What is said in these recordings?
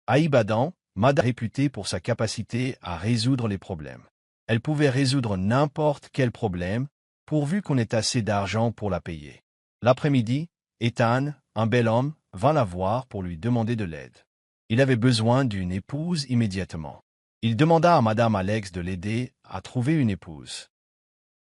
À Ibadan, Madame est réputée pour sa capacité à résoudre les problèmes. Elle pouvait résoudre n'importe quel problème, pourvu qu'on ait assez d'argent pour la payer. L'après-midi, Ethan, un bel homme, vint la voir pour lui demander de l'aide. Il avait besoin d'une épouse immédiatement. Il demanda à Madame Alex de l'aider à trouver une épouse.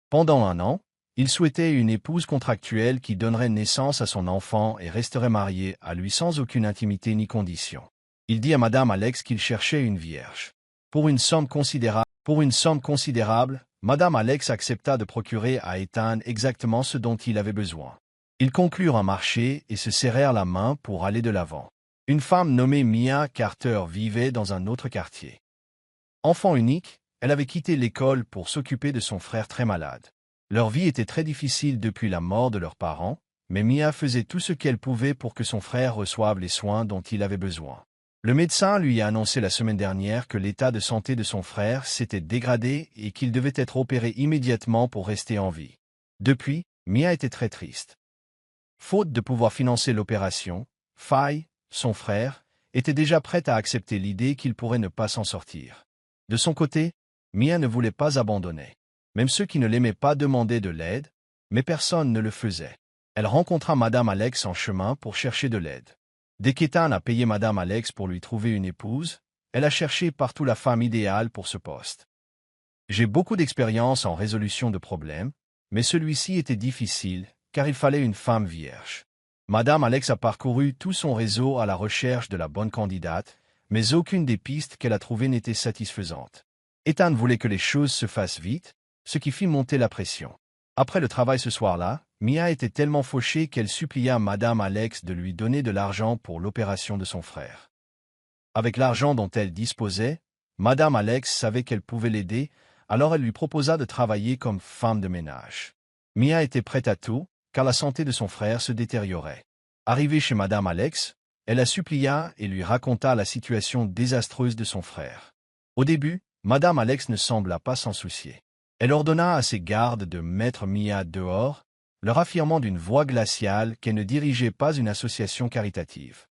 Pendant 1 an, il souhaitait une épouse contractuelle qui donnerait naissance à son enfant et resterait mariée à lui sans aucune intimité ni condition. Il dit à Madame Alex qu'il cherchait une vierge. Pour une somme considérable, Madame Alex accepta de procurer à Ethan exactement ce dont il avait besoin. Ils conclurent un marché et se serrèrent la main pour aller de l'avant. Une femme nommée Mia Carter vivait dans un autre quartier. Enfant unique, elle avait quitté l'école pour s'occuper de son frère très malade. Leur vie était très difficile depuis la mort de leurs parents, mais Mia faisait tout ce qu'elle pouvait pour que son frère reçoive les soins dont il avait besoin. Le médecin lui a annoncé la semaine dernière que l'état de santé de son frère s'était dégradé et qu'il devait être opéré immédiatement pour rester en vie. Depuis, Mia était très triste. Faute de pouvoir financer l'opération, Faye, son frère, était déjà prête à accepter l'idée qu'il pourrait ne pas s'en sortir. De son côté, Mia ne voulait pas abandonner. Même ceux qui ne l'aimaient pas demandaient de l'aide, mais personne ne le faisait. Elle rencontra Madame Alex en chemin pour chercher de l'aide. Dès qu'Ethan a payé Madame Alex pour lui trouver une épouse, elle a cherché partout la femme idéale pour ce poste. J'ai beaucoup d'expérience en résolution de problèmes, mais celui-ci était difficile, car il fallait une femme vierge. Madame Alex a parcouru tout son réseau à la recherche de la bonne candidate, mais aucune des pistes qu'elle a trouvées n'était satisfaisante. Ethan voulait que les choses se fassent vite, ce qui fit monter la pression. Après le travail ce soir-là, Mia était tellement fauchée qu'elle supplia Madame Alex de lui donner de l'argent pour l'opération de son frère. Avec l'argent dont elle disposait, Madame Alex savait qu'elle pouvait l'aider, alors elle lui proposa de travailler comme femme de ménage. Mia était prête à tout, car la santé de son frère se détériorait. Arrivée chez Madame Alex, elle la supplia et lui raconta la situation désastreuse de son frère. Au début, Madame Alex ne sembla pas s'en soucier. Elle ordonna à ses gardes de mettre Mia dehors, leur affirmant d'une voix glaciale qu'elle ne dirigeait pas une association caritative.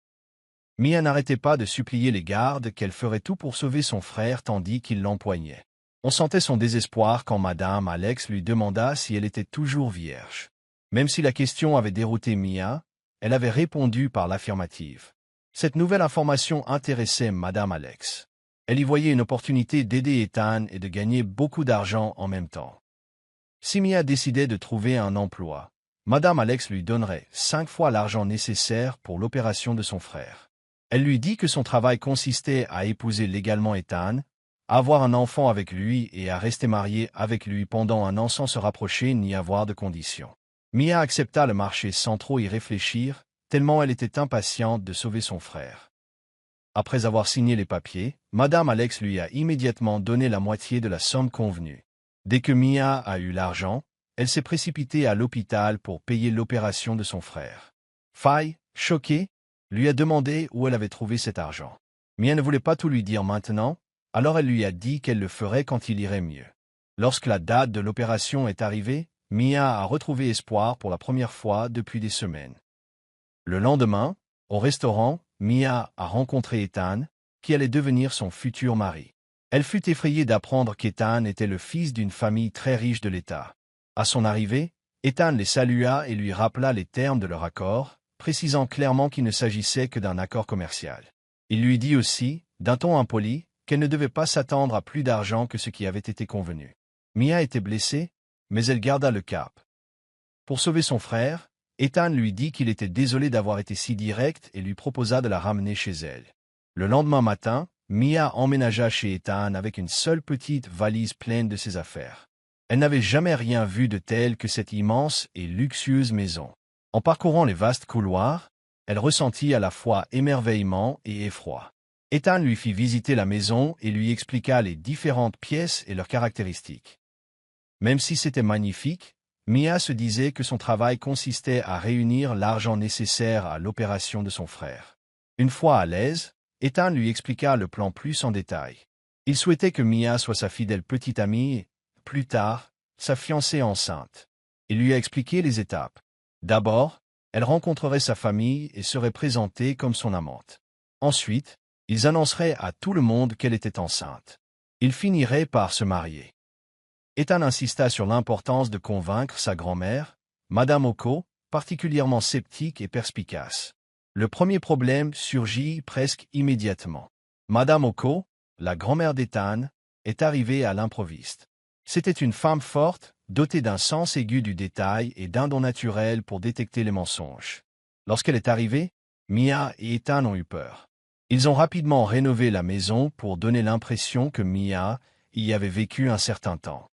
Mia n'arrêtait pas de supplier les gardes qu'elle ferait tout pour sauver son frère tandis qu'il l'empoignait. On sentait son désespoir quand Madame Alex lui demanda si elle était toujours vierge. Même si la question avait dérouté Mia, elle avait répondu par l'affirmative. Cette nouvelle information intéressait Madame Alex. Elle y voyait une opportunité d'aider Ethan et de gagner beaucoup d'argent en même temps. Si Mia décidait de trouver un emploi, Madame Alex lui donnerait 5 fois l'argent nécessaire pour l'opération de son frère. Elle lui dit que son travail consistait à épouser légalement Ethan, à avoir un enfant avec lui et à rester mariée avec lui pendant 1 an sans se rapprocher ni avoir de conditions. Mia accepta le marché sans trop y réfléchir, tellement elle était impatiente de sauver son frère. Après avoir signé les papiers, Madame Alex lui a immédiatement donné la moitié de la somme convenue. Dès que Mia a eu l'argent, elle s'est précipitée à l'hôpital pour payer l'opération de son frère. Faye, choquée, lui a demandé où elle avait trouvé cet argent. Mia ne voulait pas tout lui dire maintenant, alors elle lui a dit qu'elle le ferait quand il irait mieux. Lorsque la date de l'opération est arrivée, Mia a retrouvé espoir pour la première fois depuis des semaines. Le lendemain, au restaurant, Mia a rencontré Ethan, qui allait devenir son futur mari. Elle fut effrayée d'apprendre qu'Ethan était le fils d'une famille très riche de l'État. À son arrivée, Ethan les salua et lui rappela les termes de leur accord, précisant clairement qu'il ne s'agissait que d'un accord commercial. Il lui dit aussi, d'un ton impoli, qu'elle ne devait pas s'attendre à plus d'argent que ce qui avait été convenu. Mia était blessée, mais elle garda le cap. Pour sauver son frère, Ethan lui dit qu'il était désolé d'avoir été si direct et lui proposa de la ramener chez elle. Le lendemain matin, Mia emménagea chez Ethan avec une seule petite valise pleine de ses affaires. Elle n'avait jamais rien vu de tel que cette immense et luxueuse maison. En parcourant les vastes couloirs, elle ressentit à la fois émerveillement et effroi. Ethan lui fit visiter la maison et lui expliqua les différentes pièces et leurs caractéristiques. Même si c'était magnifique, Mia se disait que son travail consistait à réunir l'argent nécessaire à l'opération de son frère. Une fois à l'aise, Ethan lui expliqua le plan plus en détail. Il souhaitait que Mia soit sa fidèle petite amie et, plus tard, sa fiancée enceinte. Il lui a expliqué les étapes. D'abord, elle rencontrerait sa famille et serait présentée comme son amante. Ensuite, Ils annonceraient à tout le monde qu'elle était enceinte. Ils finiraient par se marier. Ethan insista sur l'importance de convaincre sa grand-mère, Madame Oko, particulièrement sceptique et perspicace. Le premier problème surgit presque immédiatement. Madame Oko, la grand-mère d'Ethan, est arrivée à l'improviste. C'était une femme forte, dotée d'un sens aigu du détail et d'un don naturel pour détecter les mensonges. Lorsqu'elle est arrivée, Mia et Ethan ont eu peur. Ils ont rapidement rénové la maison pour donner l'impression que Mia y avait vécu un certain temps.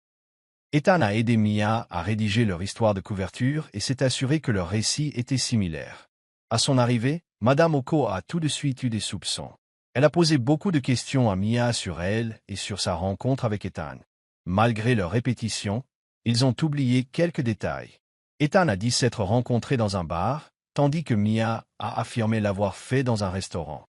Ethan a aidé Mia à rédiger leur histoire de couverture et s'est assuré que leur récit était similaire. À son arrivée, Madame Oko a tout de suite eu des soupçons. Elle a posé beaucoup de questions à Mia sur elle et sur sa rencontre avec Ethan. Malgré leurs répétitions, ils ont oublié quelques détails. Ethan a dit s'être rencontré dans un bar, tandis que Mia a affirmé l'avoir fait dans un restaurant.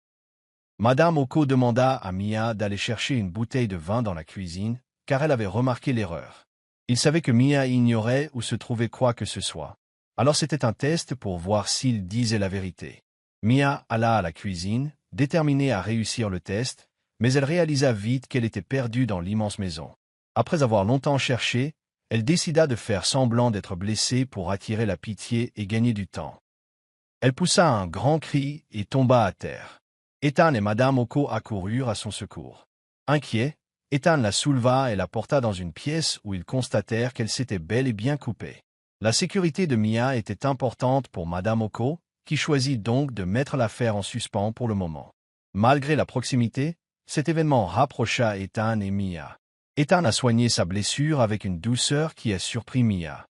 Madame Oko demanda à Mia d'aller chercher une bouteille de vin dans la cuisine, car elle avait remarqué l'erreur. Il savait que Mia ignorait où se trouvait quoi que ce soit. Alors c'était un test pour voir s'il disait la vérité. Mia alla à la cuisine, déterminée à réussir le test, mais elle réalisa vite qu'elle était perdue dans l'immense maison. Après avoir longtemps cherché, elle décida de faire semblant d'être blessée pour attirer la pitié et gagner du temps. Elle poussa un grand cri et tomba à terre. Ethan et Madame Oko accoururent à son secours. Inquiet, Ethan la souleva et la porta dans une pièce où ils constatèrent qu'elle s'était bel et bien coupée. La sécurité de Mia était importante pour Madame Oko, qui choisit donc de mettre l'affaire en suspens pour le moment. Malgré la proximité, cet événement rapprocha Ethan et Mia. Ethan a soigné sa blessure avec une douceur qui a surpris Mia.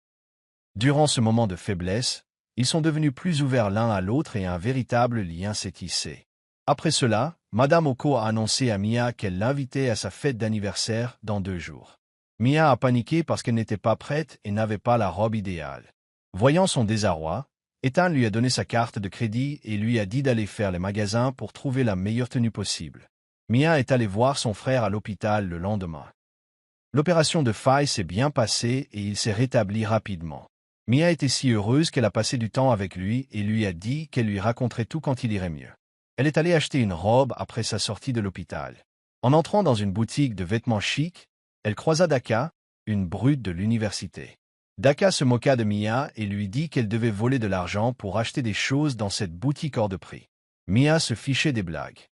Durant ce moment de faiblesse, ils sont devenus plus ouverts l'un à l'autre et un véritable lien s'est tissé. Après cela, Madame Oko a annoncé à Mia qu'elle l'invitait à sa fête d'anniversaire dans 2 jours. Mia a paniqué parce qu'elle n'était pas prête et n'avait pas la robe idéale. Voyant son désarroi, Ethan lui a donné sa carte de crédit et lui a dit d'aller faire les magasins pour trouver la meilleure tenue possible. Mia est allée voir son frère à l'hôpital le lendemain. L'opération de faille s'est bien passée et il s'est rétabli rapidement. Mia était si heureuse qu'elle a passé du temps avec lui et lui a dit qu'elle lui raconterait tout quand il irait mieux. Elle est allée acheter une robe après sa sortie de l'hôpital. En entrant dans une boutique de vêtements chics, elle croisa Daka, une brute de l'université. Daka se moqua de Mia et lui dit qu'elle devait voler de l'argent pour acheter des choses dans cette boutique hors de prix. Mia se fichait des blagues.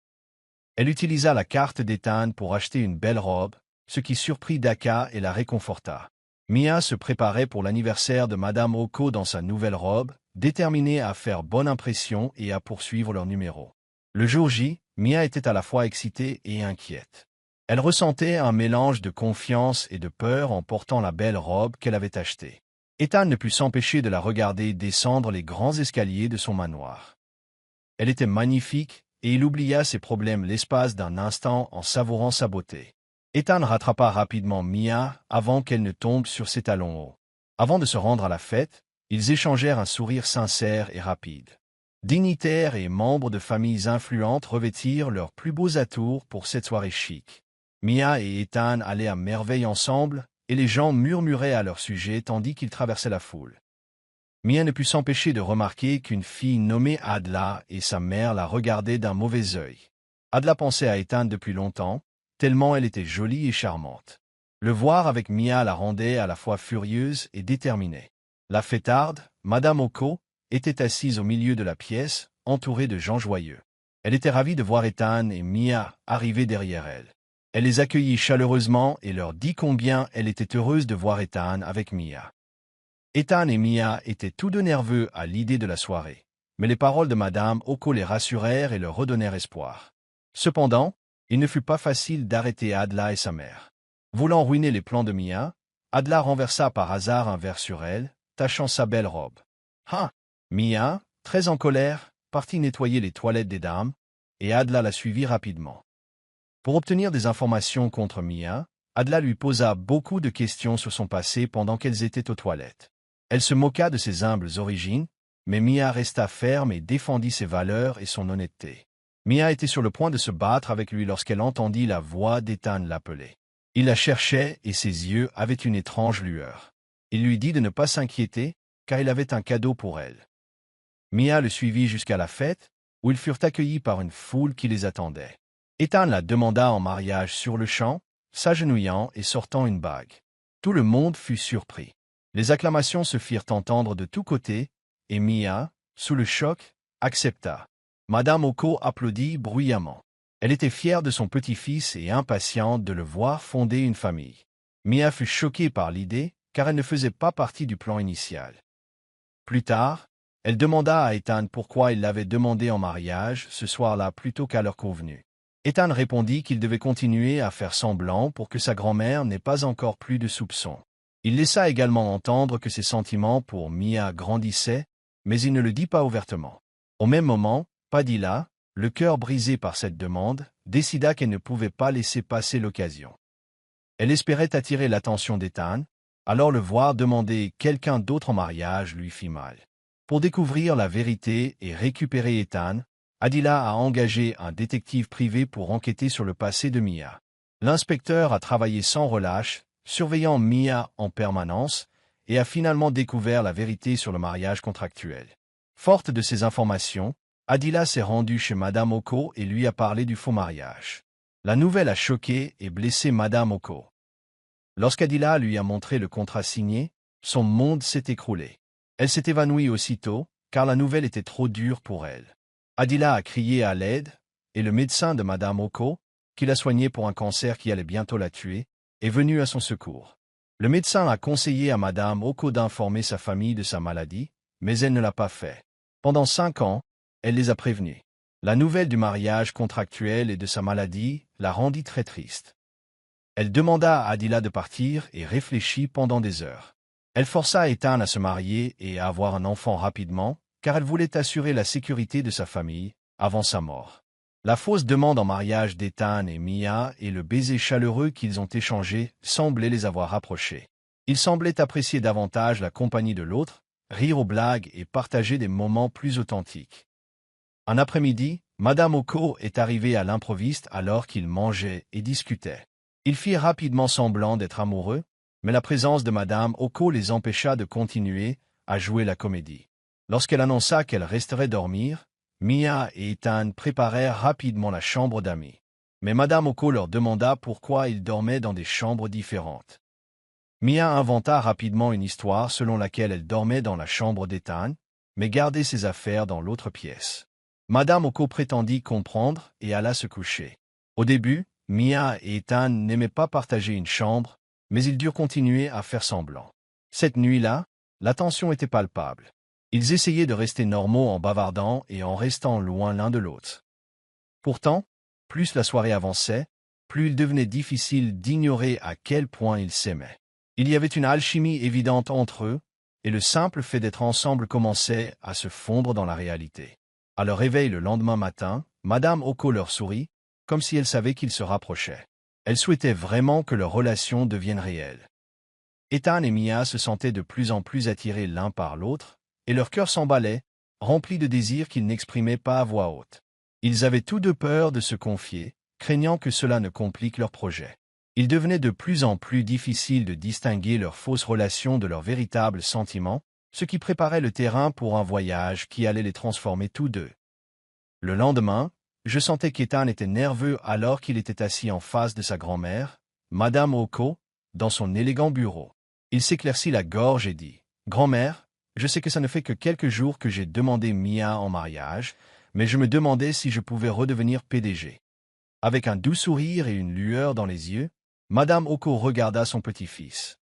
Elle utilisa la carte d'Ethan pour acheter une belle robe, ce qui surprit Daka et la réconforta. Mia se préparait pour l'anniversaire de Madame Oko dans sa nouvelle robe, déterminée à faire bonne impression et à poursuivre leur numéro. Le jour J, Mia était à la fois excitée et inquiète. Elle ressentait un mélange de confiance et de peur en portant la belle robe qu'elle avait achetée. Ethan ne put s'empêcher de la regarder descendre les grands escaliers de son manoir. Elle était magnifique, et il oublia ses problèmes l'espace d'un instant en savourant sa beauté. Ethan rattrapa rapidement Mia avant qu'elle ne tombe sur ses talons hauts. Avant de se rendre à la fête, ils échangèrent un sourire sincère et rapide. Dignitaires et membres de familles influentes revêtirent leurs plus beaux atours pour cette soirée chic. Mia et Ethan allaient à merveille ensemble, et les gens murmuraient à leur sujet tandis qu'ils traversaient la foule. Mia ne put s'empêcher de remarquer qu'une fille nommée Adla et sa mère la regardaient d'un mauvais œil. Adla pensait à Ethan depuis longtemps, tellement elle était jolie et charmante. Le voir avec Mia la rendait à la fois furieuse et déterminée. La fêtarde, Madame Oko, était assise au milieu de la pièce, entourée de gens joyeux. Elle était ravie de voir Ethan et Mia arriver derrière elle. Elle les accueillit chaleureusement et leur dit combien elle était heureuse de voir Ethan avec Mia. Ethan et Mia étaient tous deux nerveux à l'idée de la soirée, mais les paroles de Madame Oko les rassurèrent et leur redonnèrent espoir. Cependant, il ne fut pas facile d'arrêter Adla et sa mère. Voulant ruiner les plans de Mia, Adla renversa par hasard un verre sur elle, tachant sa belle robe. Ah! Mia, très en colère, partit nettoyer les toilettes des dames, et Adla la suivit rapidement. Pour obtenir des informations contre Mia, Adla lui posa beaucoup de questions sur son passé pendant qu'elles étaient aux toilettes. Elle se moqua de ses humbles origines, mais Mia resta ferme et défendit ses valeurs et son honnêteté. Mia était sur le point de se battre avec lui lorsqu'elle entendit la voix d'Ethan l'appeler. Il la cherchait et ses yeux avaient une étrange lueur. Il lui dit de ne pas s'inquiéter, car il avait un cadeau pour elle. Mia le suivit jusqu'à la fête, où ils furent accueillis par une foule qui les attendait. Ethan la demanda en mariage sur-le-champ, s'agenouillant et sortant une bague. Tout le monde fut surpris. Les acclamations se firent entendre de tous côtés, et Mia, sous le choc, accepta. Madame Oko applaudit bruyamment. Elle était fière de son petit-fils et impatiente de le voir fonder une famille. Mia fut choquée par l'idée, car elle ne faisait pas partie du plan initial. Plus tard, elle demanda à Ethan pourquoi il l'avait demandé en mariage ce soir-là plutôt qu'à l'heure convenue. Ethan répondit qu'il devait continuer à faire semblant pour que sa grand-mère n'ait pas encore plus de soupçons. Il laissa également entendre que ses sentiments pour Mia grandissaient, mais il ne le dit pas ouvertement. Au même moment, Padilla, le cœur brisé par cette demande, décida qu'elle ne pouvait pas laisser passer l'occasion. Elle espérait attirer l'attention d'Ethan, alors le voir demander quelqu'un d'autre en mariage lui fit mal. Pour découvrir la vérité et récupérer Ethan, Adila a engagé un détective privé pour enquêter sur le passé de Mia. L'inspecteur a travaillé sans relâche, surveillant Mia en permanence, et a finalement découvert la vérité sur le mariage contractuel. Forte de ces informations, Adila s'est rendue chez Madame Oko et lui a parlé du faux mariage. La nouvelle a choqué et blessé Madame Oko. Lorsqu'Adila lui a montré le contrat signé, son monde s'est écroulé. Elle s'est évanouie aussitôt, car la nouvelle était trop dure pour elle. Adila a crié à l'aide, et le médecin de Madame Oko, qui l'a soignée pour un cancer qui allait bientôt la tuer, est venu à son secours. Le médecin a conseillé à Madame Oko d'informer sa famille de sa maladie, mais elle ne l'a pas fait. Pendant 5 ans, elle les a prévenus. La nouvelle du mariage contractuel et de sa maladie la rendit très triste. Elle demanda à Adila de partir et réfléchit pendant des heures. Elle força Ethan à se marier et à avoir un enfant rapidement, car elle voulait assurer la sécurité de sa famille avant sa mort. La fausse demande en mariage d'Ethan et Mia et le baiser chaleureux qu'ils ont échangé semblaient les avoir rapprochés. Ils semblaient apprécier davantage la compagnie de l'autre, rire aux blagues et partager des moments plus authentiques. Un après-midi, Madame Oko est arrivée à l'improviste alors qu'ils mangeaient et discutaient. Ils firent rapidement semblant d'être amoureux, mais la présence de Madame Oko les empêcha de continuer à jouer la comédie. Lorsqu'elle annonça qu'elle resterait dormir, Mia et Ethan préparèrent rapidement la chambre d'amis. Mais Madame Oko leur demanda pourquoi ils dormaient dans des chambres différentes. Mia inventa rapidement une histoire selon laquelle elle dormait dans la chambre d'Ethan, mais gardait ses affaires dans l'autre pièce. Madame Oko prétendit comprendre et alla se coucher. Au début, Mia et Ethan n'aimaient pas partager une chambre, mais ils durent continuer à faire semblant. Cette nuit-là, la tension était palpable. Ils essayaient de rester normaux en bavardant et en restant loin l'un de l'autre. Pourtant, plus la soirée avançait, plus il devenait difficile d'ignorer à quel point ils s'aimaient. Il y avait une alchimie évidente entre eux, et le simple fait d'être ensemble commençait à se fondre dans la réalité. À leur réveil le lendemain matin, Madame Oko leur sourit, comme si elle savait qu'ils se rapprochaient. Elle souhaitait vraiment que leur relation devienne réelle. Ethan et Mia se sentaient de plus en plus attirés l'un par l'autre, et leur cœur s'emballait, rempli de désirs qu'ils n'exprimaient pas à voix haute. Ils avaient tous deux peur de se confier, craignant que cela ne complique leur projet. Il devenait de plus en plus difficile de distinguer leurs fausses relations de leurs véritables sentiments, ce qui préparait le terrain pour un voyage qui allait les transformer tous deux. Le lendemain, je sentais qu'Ethan était nerveux alors qu'il était assis en face de sa grand-mère, Madame Oko, dans son élégant bureau. Il s'éclaircit la gorge et dit « Grand-mère, je sais que ça ne fait que quelques jours que j'ai demandé Mia en mariage, mais je me demandais si je pouvais redevenir PDG. » Avec un doux sourire et une lueur dans les yeux, Madame Oko regarda son petit-fils.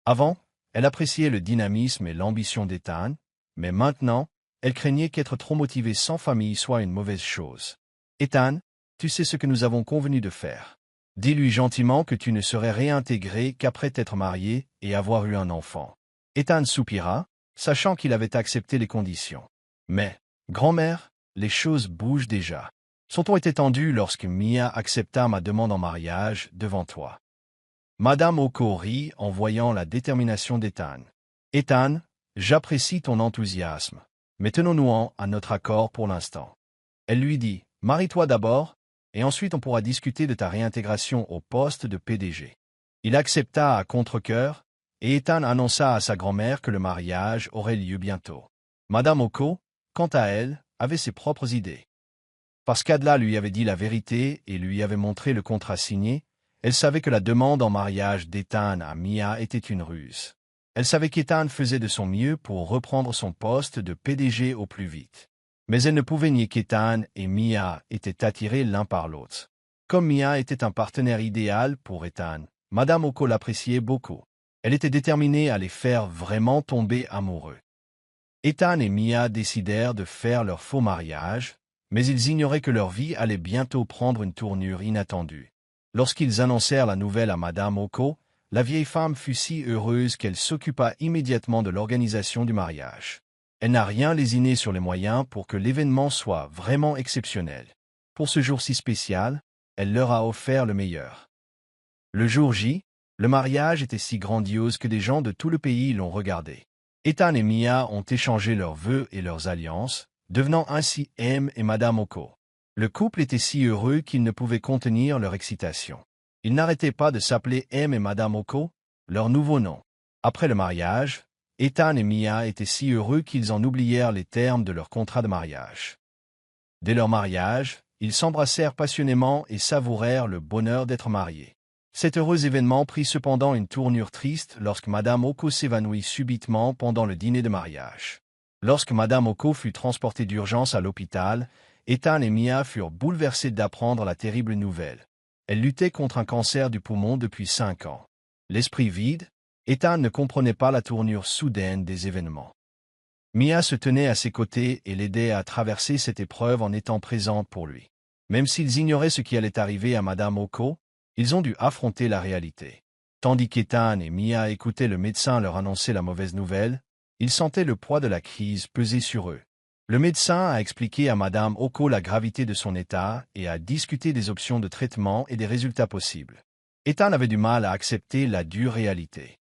Avant, elle appréciait le dynamisme et l'ambition d'Ethan, mais maintenant, elle craignait qu'être trop motivée sans famille soit une mauvaise chose. « Ethan, tu sais ce que nous avons convenu de faire. Dis-lui gentiment que tu ne serais réintégré qu'après t'être marié et avoir eu un enfant. » Ethan soupira, sachant qu'il avait accepté les conditions. « Mais, grand-mère, les choses bougent déjà. Son ton était tendu lorsque Mia accepta ma demande en mariage devant toi. » Madame Oko rit en voyant la détermination d'Ethan. « Ethan, j'apprécie ton enthousiasme, mais tenons-nous à notre accord pour l'instant. » Elle lui dit « Marie-toi d'abord, et ensuite on pourra discuter de ta réintégration au poste de PDG. » Il accepta à contre-cœur, et Ethan annonça à sa grand-mère que le mariage aurait lieu bientôt. Madame Oko, quant à elle, avait ses propres idées. Parce qu'Adla lui avait dit la vérité et lui avait montré le contrat signé, elle savait que la demande en mariage d'Ethan à Mia était une ruse. Elle savait qu'Ethan faisait de son mieux pour reprendre son poste de PDG au plus vite. Mais elle ne pouvait nier qu'Ethan et Mia étaient attirés l'un par l'autre. Comme Mia était un partenaire idéal pour Ethan, Madame Oko l'appréciait beaucoup. Elle était déterminée à les faire vraiment tomber amoureux. Ethan et Mia décidèrent de faire leur faux mariage, mais ils ignoraient que leur vie allait bientôt prendre une tournure inattendue. Lorsqu'ils annoncèrent la nouvelle à Madame Oko, la vieille femme fut si heureuse qu'elle s'occupa immédiatement de l'organisation du mariage. Elle n'a rien lésiné sur les moyens pour que l'événement soit vraiment exceptionnel. Pour ce jour si spécial, elle leur a offert le meilleur. Le jour J, le mariage était si grandiose que des gens de tout le pays l'ont regardé. Ethan et Mia ont échangé leurs vœux et leurs alliances, devenant ainsi M et Madame Oko. Le couple était si heureux qu'ils ne pouvaient contenir leur excitation. Ils n'arrêtaient pas de s'appeler M et Madame Oko, leur nouveau nom. Après le mariage, Ethan et Mia étaient si heureux qu'ils en oublièrent les termes de leur contrat de mariage. Dès leur mariage, ils s'embrassèrent passionnément et savourèrent le bonheur d'être mariés. Cet heureux événement prit cependant une tournure triste lorsque Madame Oko s'évanouit subitement pendant le dîner de mariage. Lorsque Madame Oko fut transportée d'urgence à l'hôpital, Ethan et Mia furent bouleversés d'apprendre la terrible nouvelle. Elle luttait contre un cancer du poumon depuis 5 ans. L'esprit vide, Ethan ne comprenait pas la tournure soudaine des événements. Mia se tenait à ses côtés et l'aidait à traverser cette épreuve en étant présente pour lui. Même s'ils ignoraient ce qui allait arriver à Madame Oko, ils ont dû affronter la réalité. Tandis qu'Ethan et Mia écoutaient le médecin leur annoncer la mauvaise nouvelle, ils sentaient le poids de la crise peser sur eux. Le médecin a expliqué à Madame Oko la gravité de son état et a discuté des options de traitement et des résultats possibles. Ethan avait du mal à accepter la dure réalité.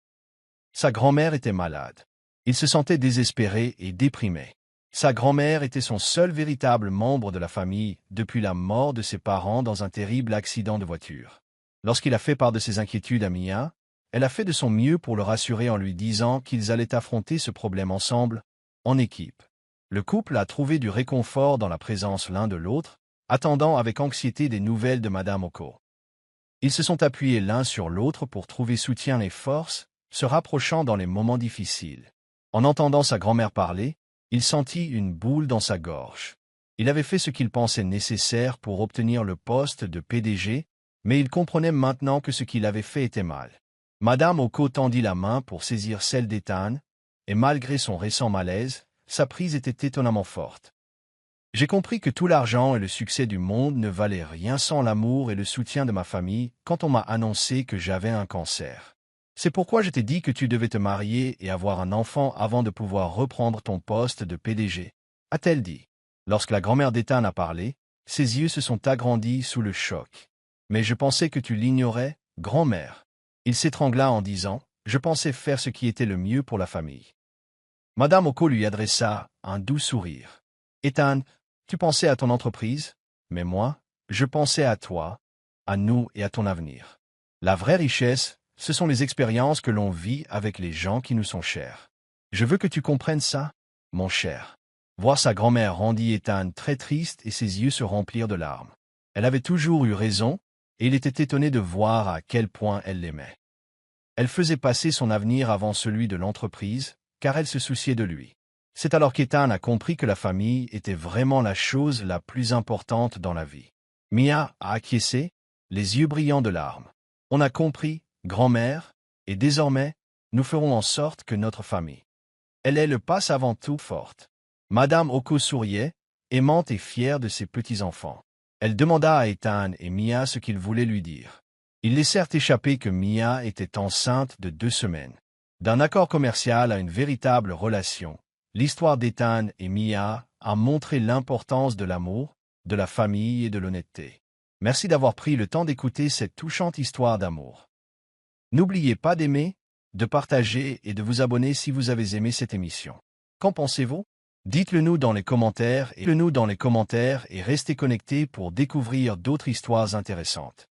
Sa grand-mère était malade. Il se sentait désespéré et déprimé. Sa grand-mère était son seul véritable membre de la famille depuis la mort de ses parents dans un terrible accident de voiture. Lorsqu'il a fait part de ses inquiétudes à Mia, elle a fait de son mieux pour le rassurer en lui disant qu'ils allaient affronter ce problème ensemble, en équipe. Le couple a trouvé du réconfort dans la présence l'un de l'autre, attendant avec anxiété des nouvelles de Madame Oko. Ils se sont appuyés l'un sur l'autre pour trouver soutien et force, se rapprochant dans les moments difficiles. En entendant sa grand-mère parler, il sentit une boule dans sa gorge. Il avait fait ce qu'il pensait nécessaire pour obtenir le poste de PDG, mais il comprenait maintenant que ce qu'il avait fait était mal. Madame Oko tendit la main pour saisir celle d'Ethan, et malgré son récent malaise, sa prise était étonnamment forte. J'ai compris que tout l'argent et le succès du monde ne valaient rien sans l'amour et le soutien de ma famille quand on m'a annoncé que j'avais un cancer. C'est pourquoi je t'ai dit que tu devais te marier et avoir un enfant avant de pouvoir reprendre ton poste de PDG, a-t-elle dit. Lorsque la grand-mère d'Ethan a parlé, ses yeux se sont agrandis sous le choc. Mais je pensais que tu l'ignorais, grand-mère. Il s'étrangla en disant, je pensais faire ce qui était le mieux pour la famille. Madame Oko lui adressa un doux sourire. Ethan, tu pensais à ton entreprise, mais moi, je pensais à toi, à nous et à ton avenir. La vraie richesse, ce sont les expériences que l'on vit avec les gens qui nous sont chers. Je veux que tu comprennes ça, mon cher. Voir sa grand-mère rendit Ethan très triste et ses yeux se remplirent de larmes. Elle avait toujours eu raison, et il était étonné de voir à quel point elle l'aimait. Elle faisait passer son avenir avant celui de l'entreprise, car elle se souciait de lui. C'est alors qu'Ethan a compris que la famille était vraiment la chose la plus importante dans la vie. Mia a acquiescé, les yeux brillants de larmes. On a compris, grand-mère, et désormais, nous ferons en sorte que notre famille. Elle est le passe avant tout forte. Madame Oko souriait, aimante et fière de ses petits-enfants. Elle demanda à Ethan et Mia ce qu'ils voulaient lui dire. Ils laissèrent échapper que Mia était enceinte de 2 semaines. D'un accord commercial à une véritable relation, l'histoire d'Ethan et Mia a montré l'importance de l'amour, de la famille et de l'honnêteté. Merci d'avoir pris le temps d'écouter cette touchante histoire d'amour. N'oubliez pas d'aimer, de partager et de vous abonner si vous avez aimé cette émission. Qu'en pensez-vous? Dites-le nous dans les commentaires et restez connectés pour découvrir d'autres histoires intéressantes.